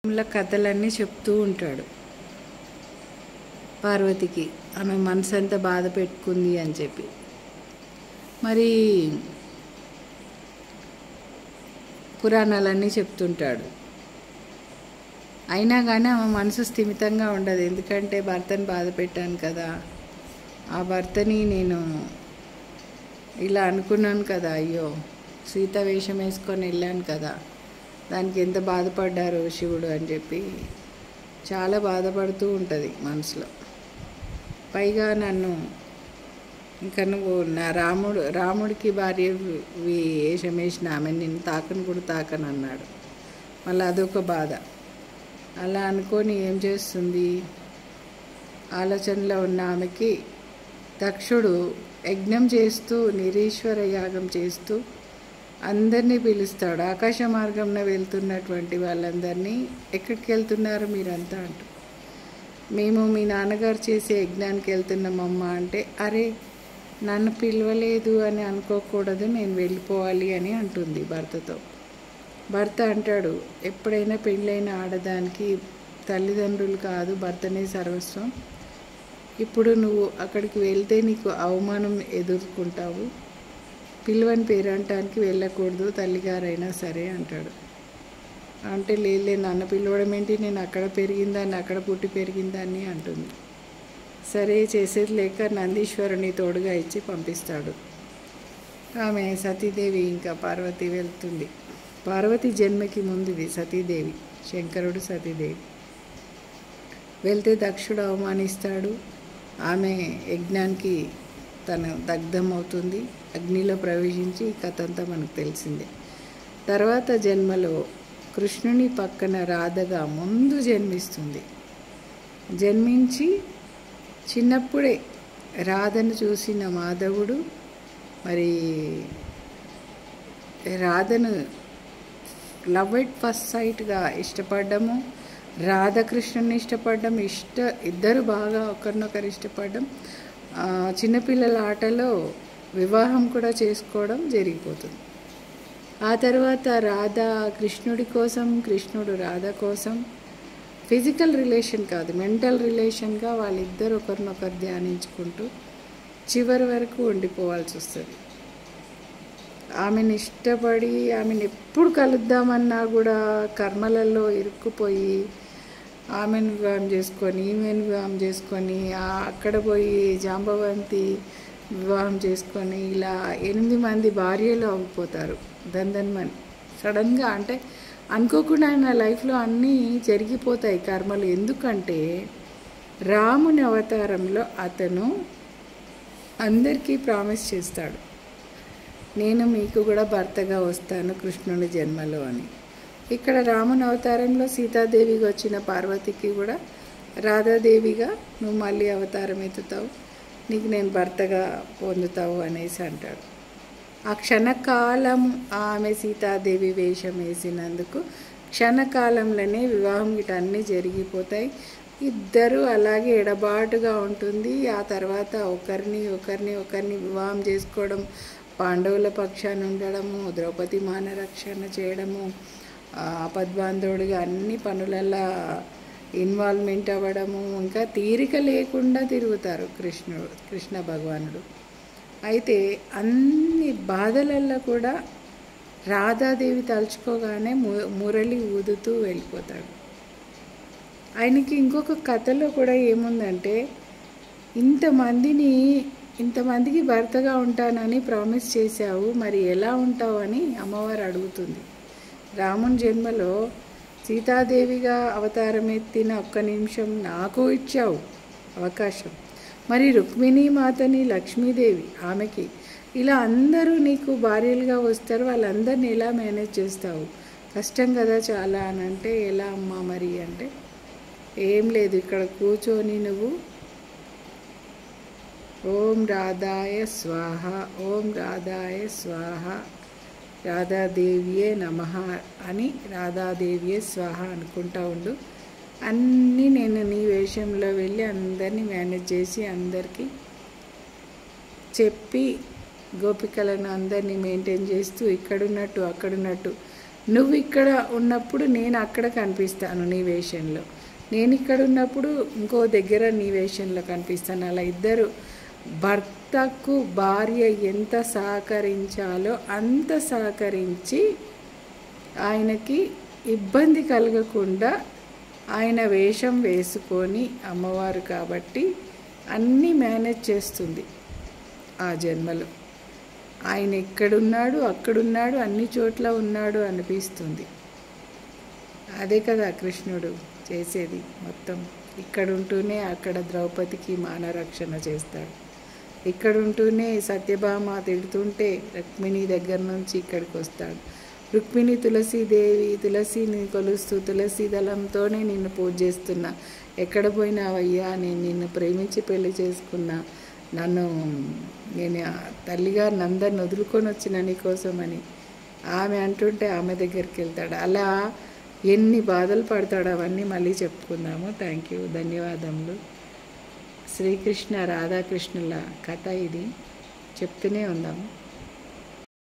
కథలన్నీ చెప్తూ ఉంటాడు పార్వతికి. ఆమె మనసు అంతా బాధ పెట్టుకుంది అని చెప్పి. మరి పురాణాలన్నీ చెప్తుంటాడు. అయినా కానీ ఆమె మనసు స్థిమితంగా ఉండదు. ఎందుకంటే భర్తని బాధ పెట్టాను కదా, ఆ భర్తని నేను ఇలా అనుకున్నాను కదా, అయ్యో సీత వేషం వేసుకొని వెళ్ళాను కదా, దానికి ఎంత బాధపడ్డారు శివుడు అని చెప్పి చాలా బాధపడుతూ ఉంటుంది మనసులో. పైగా నన్ను ఇంకా నువ్వు నా రాముడికి భార్య వేషం వేసిన ఆమె నిన్ను తాకను కూడా తాకను అన్నాడు. మళ్ళీ అదొక బాధ. అలా అనుకొని ఏం చేస్తుంది, ఆలోచనలో ఉన్న ఆమెకి దక్షుడు యజ్ఞం చేస్తూ నిరీశ్వర యాగం చేస్తూ అందరినీ పిలుస్తాడు. ఆకాశ మార్గంలో వెళ్తున్నటువంటి వాళ్ళందరినీ, ఎక్కడికి వెళ్తున్నారు మీరంతా అంటూ, మేము మీ నాన్నగారు చేసే యజ్ఞానికి వెళ్తున్నామమ్మా అంటే, అరే నన్ను పిలవలేదు అని అనుకోకూడదు, నేను వెళ్ళిపోవాలి అని అంటుంది భర్తతో. భర్త అంటాడు, ఎప్పుడైనా పెళ్ళైన ఆడదానికి తల్లిదండ్రులు కాదు భర్తనే సర్వస్వం. ఇప్పుడు నువ్వు అక్కడికి వెళ్తే నీకు అవమానం ఎదుర్కొంటావు, పిలువని పేరంటానికి వెళ్ళకూడదు తల్లిగారైనా సరే అంటాడు. అంటే లేదు నన్ను పిలవడం ఏంటి, నేను అక్కడ పెరిగిందాన్ని, అక్కడ పుట్టి పెరిగిందాన్ని అంటుంది. సరే చేసేది లేక నందీశ్వరుని తోడుగా ఇచ్చి పంపిస్తాడు. ఆమె సతీదేవి ఇంకా పార్వతి వెళ్తుంది. పార్వతి జన్మకి ముందుది సతీదేవి, శంకరుడు సతీదేవి. వెళ్తే దక్షుడు అవమానిస్తాడు. ఆమె యజ్ఞానికి తను దగ్ధమవుతుంది, అగ్నిలో ప్రవేశించి ఈ కథ అంతా మనకు తెలిసిందే. తర్వాత జన్మలో కృష్ణుని పక్కన రాధగా ముందు జన్మిస్తుంది. జన్మించి చిన్నప్పుడే రాధను చూసిన మాధవుడు మరి రాధను లవ్ ఎట్ ఫస్ట్ సైట్గా ఇష్టపడ్డము, రాధాకృష్ణుని ఇష్టపడ్డం, ఇద్దరు బాగా ఒకరినొకరు ఇష్టపడ్డం, చిన్నపిల్లల ఆటలో వివాహం కూడా చేసుకోవడం జరిగిపోతుంది. ఆ తర్వాత రాధ కృష్ణుడి కోసం, కృష్ణుడు రాధ కోసం ఫిజికల్ రిలేషన్ కాదు మెంటల్ రిలేషన్గా వాళ్ళిద్దరు ఒకరినొకరు ధ్యానించుకుంటూ చివరి వరకు ఉండిపోవాల్సి వస్తుంది. ఆమెను ఇష్టపడి ఆమెను ఎప్పుడు కలుద్దామన్నా కూడా కర్మలలో ఇరుక్కుపోయి ఆమెను వివాహం చేసుకొని ఈమెను వివాహం చేసుకొని అక్కడ పోయి జాంబవంతి వివాహం చేసుకొని ఇలా 8 మంది భార్యలు అవ్విపోతారు దందన్మని సడన్గా. అంటే అనుకోకుండా ఆయన లైఫ్లో అన్నీ జరిగిపోతాయి కర్మలు. ఎందుకంటే రాముని అవతారంలో అతను అందరికీ ప్రామిస్ చేస్తాడు, నేను మీకు కూడా భర్తగా వస్తాను కృష్ణుని జన్మలో అని. ఇక్కడ రాముని అవతారంలో సీతాదేవిగా వచ్చిన పార్వతికి కూడా రాధాదేవిగా నువ్వు మళ్ళీ అవతారం ఎత్తుతావు, నీకు నేను భర్తగా పొందుతావు అనేసి అంటాడు. ఆ క్షణకాలం ఆమె సీతాదేవి వేషం వేసినందుకు క్షణకాలంలోనే వివాహం ఇటన్నీ జరిగిపోతాయి. ఇద్దరు అలాగే ఎడబాటుగా ఉంటుంది. ఆ తర్వాత ఒకరిని వివాహం చేసుకోవడం, పాండవుల పక్షాన ఉండడము, ద్రౌపది మానరక్షణ చేయడము, ఆపద్బాంధవుడిగా అన్ని పనులలో ఇన్వాల్వ్మెంట్ అవ్వడము, ఇంకా తీరిక లేకుండా తిరుగుతారు కృష్ణ భగవానుడు. అయితే అన్ని బాధలల్లో కూడా రాధాదేవి తలుచుకోగానే మురళి ఊదుతూ వెళ్ళిపోతాడు. ఆయనకి ఇంకొక కథలో కూడా ఏముందంటే, ఇంతమందికి భర్తగా ఉంటానని ప్రామిస్ చేశావు, మరి ఎలా ఉంటావు అని అమ్మవారు అడుగుతుంది. రాముని జన్మలో సీతాదేవిగా అవతారం ఎత్తిన 1 నిమిషం నాకు ఇచ్చావు అవకాశం, మరి రుక్మిణీ మాతని లక్ష్మీదేవి ఆమెకి ఇలా అందరూ నీకు భార్యలుగా వస్తారు, వాళ్ళందరినీ ఎలా మేనేజ్ చేస్తావు, కష్టం కదా చాలా అని అంటే, ఎలా అమ్మా మరి అంటే, ఏం లేదు ఇక్కడ కూర్చొని నువ్వు ఓం రాధాయ స్వాహ, ఓం రాధాయ స్వాహ, రాధాదేవియే నమః అని రాధాదేవియే స్వాహ అనుకుంటా ఉండు, అన్నీ నేను నీ వేషంలో వెళ్ళి అందరినీ మేనేజ్ చేసి అందరికీ చెప్పి గోపికలను అందరినీ మెయింటైన్ చేస్తూ ఇక్కడున్నట్టు అక్కడున్నట్టు నువ్వు ఇక్కడ ఉన్నప్పుడు నేను అక్కడ కనిపిస్తాను నీ వేషంలో, నేను ఇక్కడ ఉన్నప్పుడు ఇంకో దగ్గర నీ వేషంలో కనిపిస్తాను. అలా ఇద్దరు భర్తకు భార్య ఎంత సహకరించాలో అంత సహకరించి ఆయనకి ఇబ్బంది కలగకుండా ఆయన వేషం వేసుకొని, అమ్మవారు కాబట్టి అన్నీ మేనేజ్ చేస్తుంది ఆ జన్మలో. ఆయన ఎక్కడున్నాడు అక్కడున్నాడు, అన్ని చోట్ల ఉన్నాడు అనిపిస్తుంది. అదే కదా కృష్ణుడు చేసేది మొత్తం. ఇక్కడుంటూనే అక్కడ ద్రౌపదికి మానరక్షణ చేస్తాడు, ఇక్కడుంటూనే సత్యభామ తిడుతుంటే రుక్మిణి దగ్గర నుంచి ఇక్కడికి వస్తాడు. రుక్మిణి తులసీదేవి, తులసిని కొలుస్తూ తులసి దళంతోనే నిన్ను పూజ చేస్తున్నా, ఎక్కడ పోయినావయ్యా, నేను నిన్ను ప్రేమించి పెళ్లి చేసుకున్నా, నేను తల్లిగారు నందరిని వదులుకొని వచ్చిన నీకోసమని ఆమె అంటుంటే ఆమె దగ్గరికి వెళ్తాడు. అలా ఎన్ని బాధలు పడతాడు అవన్నీ మళ్ళీ చెప్పుకుందాము. థ్యాంక్ యూ, ధన్యవాదములు. శ్రీకృష్ణ రాధాకృష్ణుల కథ ఇది, చెప్తూనే ఉందాము.